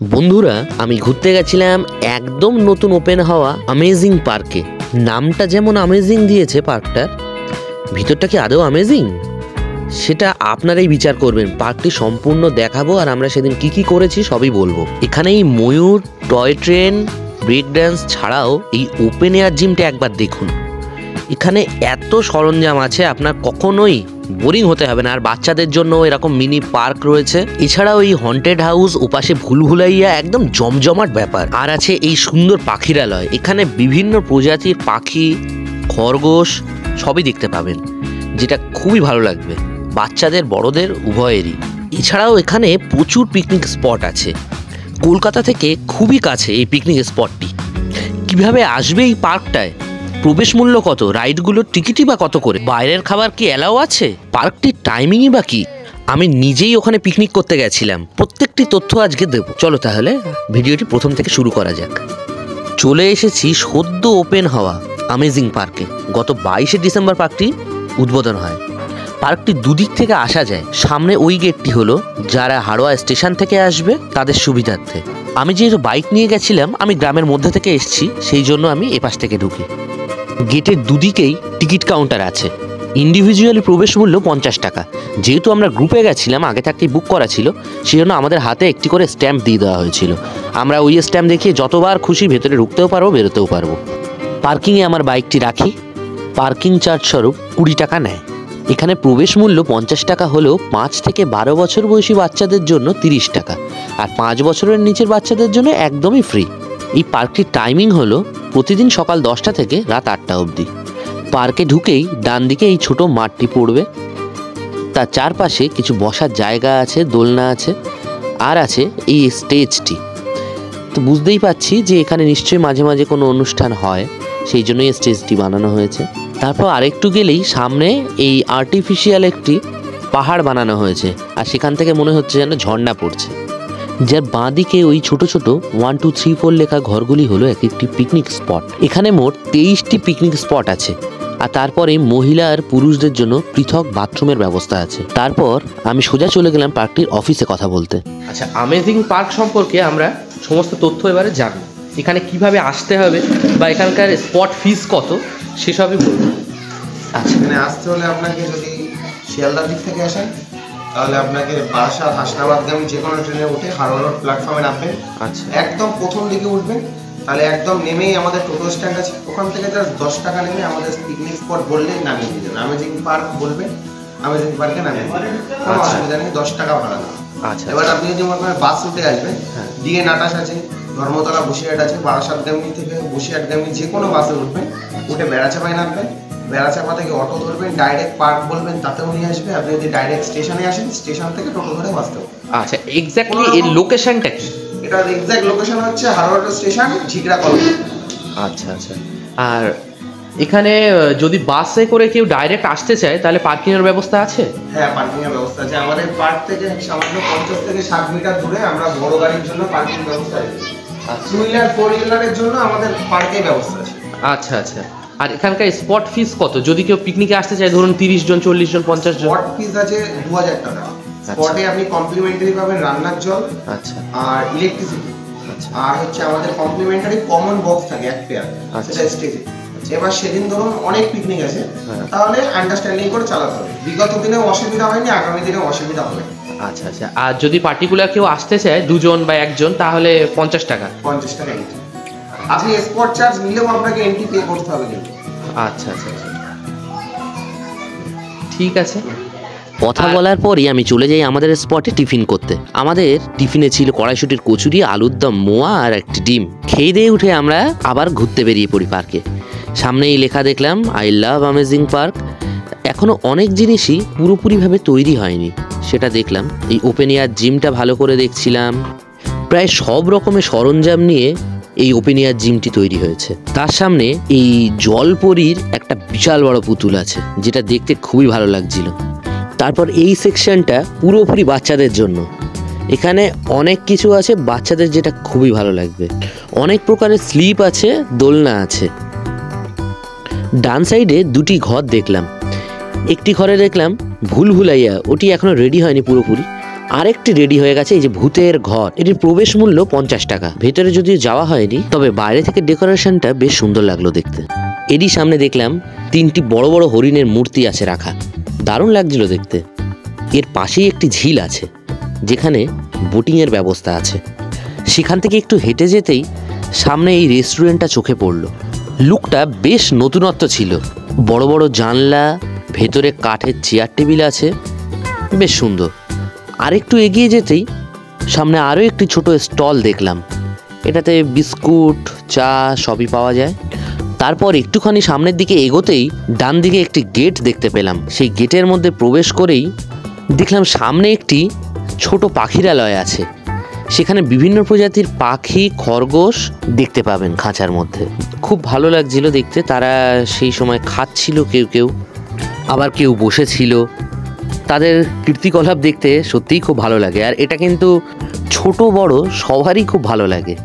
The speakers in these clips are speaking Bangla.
বন্ধুরা, আমি ঘুরতে গেছিলাম একদম নতুন ওপেন হওয়া অ্যামেজিং পার্কে। নামটা যেমন অ্যামেজিং দিয়েছে পার্কটার, ভিতরটা কি আদৌ অ্যামেজিং সেটা আপনারাই বিচার করবেন। পার্কটি সম্পূর্ণ দেখাবো আর আমরা সেদিন কি কি করেছি সবই বলবো। এখানে এই ময়ূর, টয় ট্রেন, ব্রেক ড্যান্স ছাড়াও এই ওপেন এয়ার জিমটা একবার দেখুন। এখানে এত সরঞ্জাম আছে, আপনার কখনোই বোরিং হতে হবে না। আর বাচ্চাদের জন্য এরকম মিনি পার্ক রয়েছে। এছাড়াও এই হন্টেড হাউস, ওপাশে ভুলভুলাইয়া, একদম জমজমাট ব্যাপার। আর আছে এই সুন্দর পাখিরালয়। এখানে বিভিন্ন প্রজাতির পাখি, খরগোশ সবই দেখতে পাবেন, যেটা খুবই ভালো লাগবে বাচ্চাদের বড়দের উভয়েরই। এছাড়াও এখানে প্রচুর পিকনিক স্পট আছে। কলকাতা থেকে খুবই কাছে এই পিকনিক স্পটটি। কিভাবে আসবে এই পার্কটায়, প্রবেশ মূল্য কত, রাইডগুলোর টিকিটই বা কত করে, বাইরের খাবার কি অ্যালাউ আছে, পার্কটির টাইমিংই বা কি, আমি নিজেই ওখানে পিকনিক করতে গেছিলাম। প্রত্যেকটি তথ্য আজকে দেব। চলো তাহলে ভিডিওটি প্রথম থেকে শুরু করা যাক। চলে এসেছি সদ্য ওপেন হওয়া অ্যামেজিং পার্কে। গত 22শে ডিসেম্বর পার্কটি উদ্বোধন হয়। পার্কটি দুদিক থেকে আসা যায়। সামনে ওই গেটটি হলো যারা হাড়োয়া স্টেশন থেকে আসবে তাদের সুবিধার্থে। আমি যেহেতু বাইক নিয়ে গেছিলাম, আমি গ্রামের মধ্যে থেকে এসেছি, সেই জন্য আমি এপাশ থেকে ঢুকি। গেটের দুদিকেই টিকিট কাউন্টার আছে। ইন্ডিভিজুয়ালি প্রবেশ মূল্য 50 টাকা। যেহেতু আমরা গ্রুপে গেছিলাম, আগে থাকতেই বুক করা ছিল, সেই জন্য আমাদের হাতে একটি করে স্ট্যাম্প দিয়ে দেওয়া হয়েছিল। আমরা ওই স্ট্যাম্প দেখিয়ে যতবার খুশি ভেতরে ঢুকতেও পারবো, বেরোতেও পারবো। পার্কিংয়ে আমার বাইকটি রাখি। পার্কিং চার্জ স্বরূপ 20 টাকা নেয়। এখানে প্রবেশ মূল্য 50 টাকা হলেও 5 থেকে 12 বছর বয়সী বাচ্চাদের জন্য 30 টাকা, আর 5 বছরের নিচের বাচ্চাদের জন্য একদমই ফ্রি। এই পার্কটির টাইমিং হলো প্রতিদিন সকাল 10টা থেকে রাত 8টা অবধি। পার্কে ঢুকেই ডান দিকে এই ছোট মাঠটি পড়বে। তার চারপাশে কিছু বসার জায়গা আছে, দোলনা আছে, আর আছে এই স্টেজটি। তো বুঝতেই পারছি যে এখানে নিশ্চয়ই মাঝে মাঝে কোনো অনুষ্ঠান হয়, সেই জন্যই এই স্টেজটি বানানো হয়েছে। তারপর আরেকটু গেলেই সামনে এই আর্টিফিশিয়াল একটি পাহাড় বানানো হয়েছে, আর সেখান থেকে মনে হচ্ছে যেন ঝর্ণা পড়ছে। যার বাঁ দিকে ওই ছোট ছোট 1 2 3 4 লেখা ঘরগুলি হলো এক একটি পিকনিক স্পট। এখানে মোট 23টি পিকনিক স্পট আছে। আর তারপরে মহিলা আর পুরুষদের জন্য পৃথক বাথরুমের ব্যবস্থা আছে। তারপর আমি সোজা চলে গেলাম পার্কটির অফিসে কথা বলতে। আচ্ছা, অ্যামেজিং পার্ক সম্পর্কে আমরা সমস্ত তথ্য এবারে জানবো। এখানে কিভাবে আসতে হবে বা এখানকার স্পট ফিস কত সেসবই বলবো। আচ্ছা, এখানে আসতে হলে আপনাকে যদি শিয়ালদার দিক থেকে আসেন, তাহলে আপনাকে বারাসাত হাসনাবাদগামী যে কোনো ট্রেনে উঠে হাওড়া রোড প্ল্যাটফর্মে নামবেন। আচ্ছা, একদম প্রথম দিকে উঠবেন, তাহলে একদম নেমেই আমাদের টোটো স্ট্যান্ড আছে। ওখান থেকে জাস্ট 10 টাকা নেমে আমাদের পিকনিক স্পট বললেই নামিয়ে দিয়ে যাবেন। অ্যামেজিং পার্ক বলবেন, অ্যামেজিং পার্কে নামিয়ে দেবেন, কোনো অসুবিধা নেই। 10 টাকা ভাড়া না। আচ্ছা, এবার আপনি যদি মনে করেন বাস রুটে আসবেন, দিয়ে নাটাশ আছে, ধর্মতলা বসিরহাট আছে, বারাসাতগামী থেকে বসিরহাটগামী যে কোনো বাসে উঠবেন, উঠে বেড়াচাপায় নামবেন। বেড়াচাপা থেকে অটো ধরবেন, ডাইরেক্ট পার্ক বলবেন, তাতেও নিয়ে আসবে। আপনি যদি ডাইরেক্ট স্টেশনে আসেন, স্টেশন থেকে টোটো ধরে বাসতে হবে। আচ্ছা, এক্স্যাক্টলি এর লোকেশনটা কি? এটার এক্স্যাক্ট লোকেশন হচ্ছে হাওড়া স্টেশন, ঝিকরা কলোনি। আচ্ছা আচ্ছা। আর এখানে যদি বাসে করে কেউ ডাইরেক্ট আসতে চায় তাহলে পার্কিংয়ের ব্যবস্থা আছে? হ্যাঁ, পার্কিং এর ব্যবস্থা আছে। আমাদের পার্ক থেকে সামান্য 50 থেকে 60 মিটার দূরে আমরা বড় গাড়ির জন্য পার্কিং ব্যবস্থা রেখেছি। আর 2 হুইলার 4 হুইলারের জন্য আমাদের পার্কে ব্যবস্থা আছে। আচ্ছা আচ্ছা। আর এখানকার স্পট ফিস কত যদি কেউ পিকনিকে আসতে চায়, ধরুন 30 জন, 40 জন, 50 জন? স্পট ফিস আছে 2000 টাকা। স্পটে আপনি কমপ্লিমেন্টারি পাবেন রান্নার জল, আচ্ছা, আর ইলেকট্রিসিটি, আচ্ছা, আর হচ্ছে আমাদের কমপ্লিমেন্টারি কমন বক্স থাকে এক পেয়ার, সেটা স্টেজে। এবার সেদিন ধরুন অনেক পিকনিক আছে, তাহলে আন্ডারস্ট্যান্ডিং করে চালাতে হবে। বিগত দিনে অসুবিধা হয়নি, আগামী দিনে অসুবিধা হবে। আচ্ছা আচ্ছা। আর যদি পার্টিকুলার কেউ আসতে চায় 2 জন বা 1 জন, তাহলে 50 টাকা। 50 টাকা এন্ট্রি। আপনি স্পট চার্জ নিলেও আপনাকে এন্ট্রি পে করতে হবে কিন্তু। আচ্ছা আচ্ছা আচ্ছা, ঠিক আছে। কথা বলার পরই আমি চলে যাই আমাদের স্পটে টিফিন করতে। আমাদের টিফিনে ছিল কড়াইশুটির কচুরি, আলুর দম, মোয়া আর একটি ডিম। খেয়ে দিয়ে উঠে আমরা আবার ঘুরতে বেরিয়ে পড়ি পার্কে। সামনেই লেখা দেখলাম আই লাভ অ্যামেজিং পার্ক। এখনও অনেক জিনিসই পুরোপুরিভাবে তৈরি হয়নি, সেটা দেখলাম। এই ওপেন এয়ার জিমটা ভালো করে দেখছিলাম। প্রায় সব রকমের সরঞ্জাম নিয়ে এই ওপেন এয়ার জিমটি তৈরি হয়েছে। তার সামনে এই জলপরীর একটা বিশাল বড় পুতুল আছে, যেটা দেখতে খুবই ভালো লাগছিল। তারপর এই সেকশনটা পুরোপুরি বাচ্চাদের জন্য। এখানে অনেক কিছু আছে বাচ্চাদের, যেটা খুবই ভালো লাগবে। অনেক প্রকারের স্লিপ আছে, দোলনা আছে। ডান সাইডে 2টি ঘর দেখলাম। একটি ঘরে দেখলাম ভুলভুলাইয়া, ওটি এখনো রেডি হয়নি পুরোপুরি। আরেকটি রেডি হয়ে গেছে, এই যে ভূতের ঘর। এটির প্রবেশ মূল্য 50 টাকা। ভেতরে যদিও যাওয়া হয়নি, তবে বাইরে থেকে ডেকোরেশনটা বেশ সুন্দর লাগলো দেখতে। এরই সামনে দেখলাম 3টি বড় বড় হরিণের মূর্তি আছে রাখা, দারুণ লাগছিল দেখতে। এর পাশেই একটি ঝিল আছে যেখানে বোটিংয়ের ব্যবস্থা আছে। সেখান থেকে একটু হেঁটে যেতেই সামনে এই রেস্টুরেন্টটা চোখে পড়লো। লুকটা বেশ নতুনত্ব ছিল, বড় বড় জানলা, ভেতরে কাঠের চেয়ার টেবিল আছে, বেশ সুন্দর। আরেকটু এগিয়ে যেতেই সামনে আরও একটি ছোট স্টল দেখলাম, এটাতে বিস্কুট, চা সবই পাওয়া যায়। তারপর একটুখানি সামনের দিকে এগোতেই ডান দিকে একটি গেট দেখতে পেলাম। সেই গেটের মধ্যে প্রবেশ করেই দেখলাম সামনে একটি ছোট পাখিরালয় আছে। সেখানে বিভিন্ন প্রজাতির পাখি, খরগোশ দেখতে পাবেন খাঁচার মধ্যে। খুব ভালো লাগছিল দেখতে। তারা সেই সময় খাচ্ছিল, কেউ কেউ আবার কেউ বসেছিল। তাদের কীর্তিকলাপ দেখতে সত্যিই খুব ভালো লাগে। আর এটা কিন্তু ছোট বড় সবারই খুব ভালো লাগে,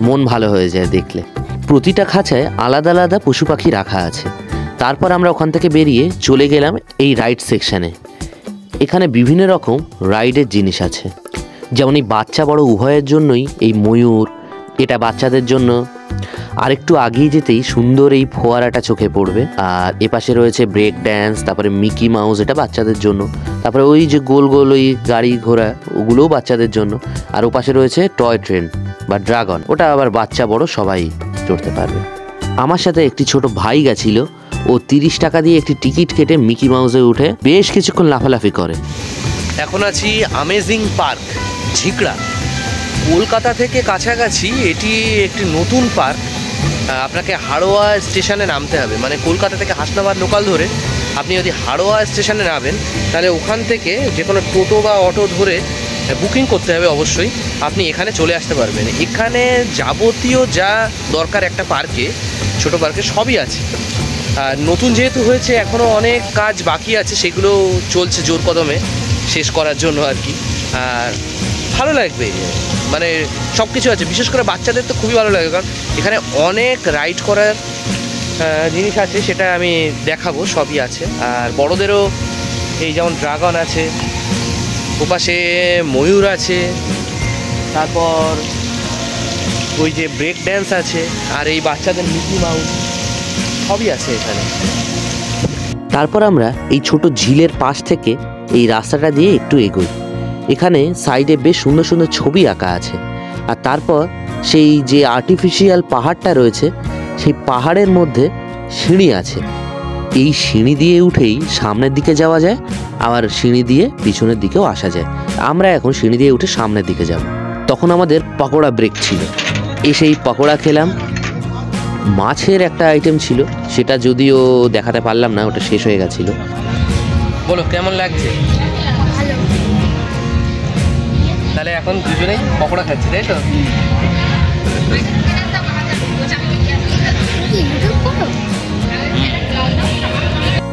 মন ভালো হয়ে যায় দেখলে। প্রতিটা খাঁচায় আলাদা আলাদা পশু পাখি রাখা আছে। তারপর আমরা ওখান থেকে বেরিয়ে চলে গেলাম এই রাইড সেকশানে। এখানে বিভিন্ন রকম রাইডের জিনিস আছে, যেমন এই বাচ্চা বড় উভয়ের জন্যই এই ময়ূর, এটা বাচ্চাদের জন্য। আরেকটু আগিয়ে যেতেই সুন্দর এই ফোয়ারাটা চোখে পড়বে। আর এপাশে রয়েছে ব্রেক ড্যান্স, তারপরে মিকি মাউস, এটা বাচ্চাদের জন্য। তারপরে ওই যে গোল গোল ওই গাড়ি ঘোড়া, ওগুলোও বাচ্চাদের জন্য। আর ওপাশে রয়েছে টয় ট্রেন বা ড্রাগন, ওটা আবার বাচ্চা বড় সবাই চড়তে পারবে। আমার সাথে একটি ছোট ভাই গেছিল, ও 30 টাকা দিয়ে একটি টিকিট কেটে মিকি মাউসে উঠে বেশ কিছুক্ষণ লাফালাফি করে। এখন আছি আমেজিং পার্ক ঝিকড়া, কলকাতা থেকে কাছাকাছি। এটি একটি নতুন পার্ক। আপনাকে হাড়োয়া স্টেশনে নামতে হবে, মানে কলকাতা থেকে হাসনাবাদ লোকাল ধরে আপনি যদি হাড়োয়া স্টেশনে নামেন, তাহলে ওখান থেকে যে কোনো টোটো বা অটো ধরে বুকিং করতে হবে অবশ্যই, আপনি এখানে চলে আসতে পারবেন। এখানে যাবতীয় যা দরকার একটা পার্কে, ছোট পার্কে, সবই আছে। আর নতুন যেহেতু হয়েছে, এখনও অনেক কাজ বাকি আছে, সেগুলো চলছে জোর কদমে শেষ করার জন্য আর কি। আর ভালো লাগবে, মানে সব কিছু আছে। বিশেষ করে বাচ্চাদের তো খুবই ভালো লাগে, কারণ এখানে অনেক রাইড করার জিনিস আছে, সেটা আমি দেখাবো, সবই আছে। আর বড়দেরও এই যেমন ড্রাগন আছে, ওপাশে ময়ূর আছে, তারপর ওই যে ব্রেক ড্যান্স আছে, আর এই বাচ্চাদের মিকি মাউস সবই আছে এখানে। তারপর আমরা এই ছোট ঝিলের পাশ থেকে এই রাস্তাটা দিয়ে একটু এগোই। এখানে সাইডে বেশ সুন্দর সুন্দর ছবি আঁকা আছে। আর তারপর সেই যে আর্টিফিশিয়াল পাহাড়টা রয়েছে, সেই পাহাড়ের মধ্যে সিঁড়ি আছে। এই সিঁড়ি দিয়ে উঠেই সামনের দিকে যাওয়া যায়, আবার সিঁড়ি দিয়ে পিছনের দিকেও আসা যায়। আমরা এখন সিঁড়ি দিয়ে উঠে সামনের দিকে যাব। তখন আমাদের পকোড়া ব্রেক ছিল, এসেই পকোড়া খেলাম। মাছের একটা আইটেম ছিল, সেটা যদিও দেখাতে পারলাম না, ওটা শেষ হয়ে গেছিলো। বলো কেমন লাগছে? তাহলে এখন দুজনেই পকোড়া খাচ্ছি, তাই তো?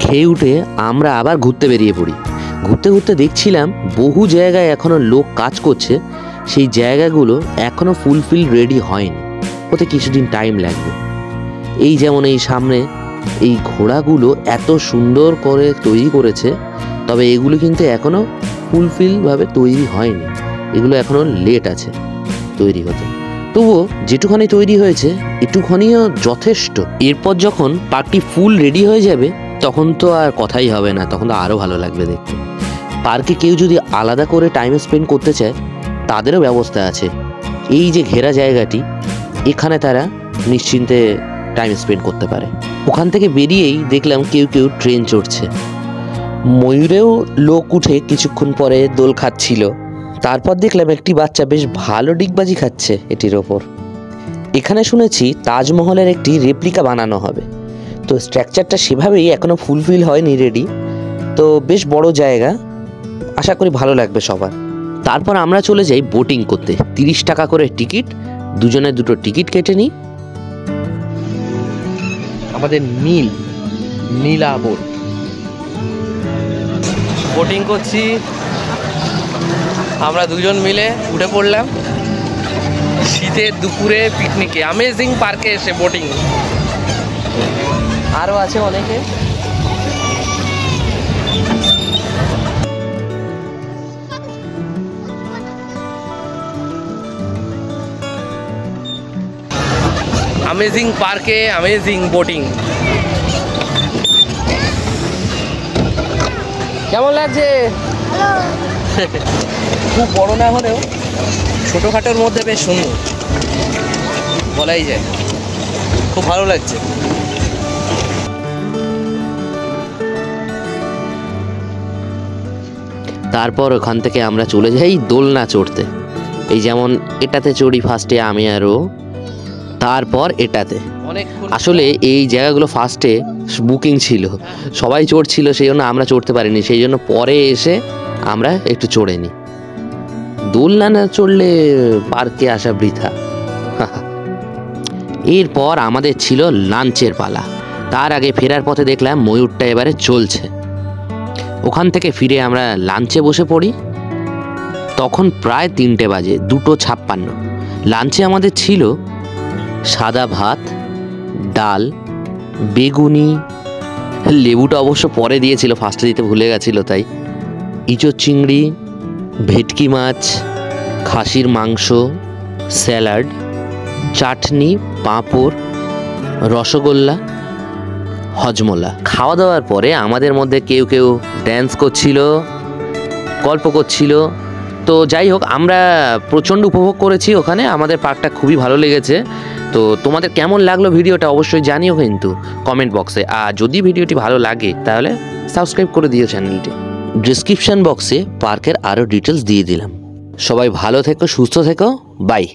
খেয়ে উঠে আমরা আবার ঘুরতে বেরিয়ে পড়ি। ঘুরতে ঘুরতে দেখছিলাম বহু জায়গায় এখনো লোক কাজ করছে, সেই জায়গাগুলো এখনো ফুলফিল রেডি হয়নি, ওতে কিছুদিন টাইম লাগবে। এই যেমন এই সামনে এই ঘোড়াগুলো এত সুন্দর করে তৈরি করেছে, তবে এগুলো কিন্তু এখনো ফুলফিলভাবে তৈরি হয়নি, এগুলো এখনো লেট আছে তৈরি হতে। তবুও যেটুখানি তৈরি হয়েছে একটুখানিও যথেষ্ট। এরপর যখন পার্কটি ফুল রেডি হয়ে যাবে, তখন তো আর কথাই হবে না, তখন তো আরও ভালো লাগবে দেখতে। পার্কে কেউ যদি আলাদা করে টাইম স্পেন্ড করতে চায়, তাদেরও ব্যবস্থা আছে। এই যে ঘেরা জায়গাটি, এখানে তারা নিশ্চিন্তে টাইম স্পেন্ড করতে পারে। ওখান থেকে বেরিয়েই দেখলাম কেউ কেউ ট্রেন চড়ছে, ময়ূরেও লোক উঠে কিছুক্ষণ পরে দোল খাচ্ছিল। তারপর দেখলাম একটি বাচ্চা বেশ ভালো ডিগবাজি খাচ্ছে এটির ওপর। এখানে শুনেছি তাজমহলের একটি রেপ্লিকা বানানো হবে, তো স্ট্রাকচারটা সেভাবেই এখনও ফুলফিল হয়নি, রেডি। তো বেশ বড় জায়গা, আশা করি ভালো লাগবে সবার। তারপর আমরা চলে যাই বোটিং করতে। 30 টাকা করে টিকিট, দুজনে দুটো টিকিট কেটে নিই। আমাদের নীলা বোট, বোটিং করছি আমরা দুজন মিলে, উঠে পড়লাম শীতের দুপুরে পিকনিকে আমেজিং পার্কে এসে বোটিং। আরও আছে অনেকে। अमेजिंग पार्के अमेजिंग बोटिंग কেমন লাগছে? খুব বড় না হলেও ছোটোখাটোর মধ্যে বেশ সুন্দর বলাই যায়, খুব ভালো লাগছে। তারপর ওখান থেকে আমরা চলে যাই দোলনা চড়তে। এই যেমন এটাতে চড়ি ফার্স্টে আমি আরও, তারপর এটাতে। অনেকক্ষণ আসলে এই জায়গাগুলো ফার্স্টে বুকিং ছিল, সবাই চড়ছিল, সেই জন্য আমরা চড়তে পারিনি, সেই জন্য পরে এসে আমরা একটু চড়ে নিই। দোলনা না চড়লে পার্কে আসা বৃথা। এরপর আমাদের ছিল লাঞ্চের পালা। তার আগে ফেরার পথে দেখলাম ময়ূরটা এবারে চলছে। ওখান থেকে ফিরে আমরা লাঞ্চে বসে পড়ি। তখন প্রায় 3টে বাজে, 2:56। লাঞ্চে আমাদের ছিল সাদা ভাত, ডাল, বেগুনি, লেবুটা অবশ্য পরে দিয়েছিল, ফার্স্টে দিতে ভুলে গেছিলো তাই, ইঁচড় চিংড়ি, ভেটকি মাছ, খাসির মাংস, স্যালাড, চাটনি, পাঁপড়, রসগোল্লা, হজমোলা। খাওয়া দাওয়ার পরে আমাদের মধ্যে কেউ কেউ ড্যান্স করছিল, গল্প করছিল। তো যাই হোক, আমরা প্রচণ্ড উপভোগ করেছি ওখানে, আমাদের পার্কটা খুবই ভালো লেগেছে। তো তোমাদের কেমন লাগলো ভিডিওটা অবশ্যই জানিও কিন্তু কমেন্ট বক্সে। আর যদি ভিডিওটি ভালো লাগে তাহলে সাবস্ক্রাইব করে দিও চ্যানেলটি। ডিসক্রিপশন বক্সে পার্কের আরও ডিটেলস দিয়ে দিলাম। সবাই ভালো থেকো, সুস্থ থেকো, বাই।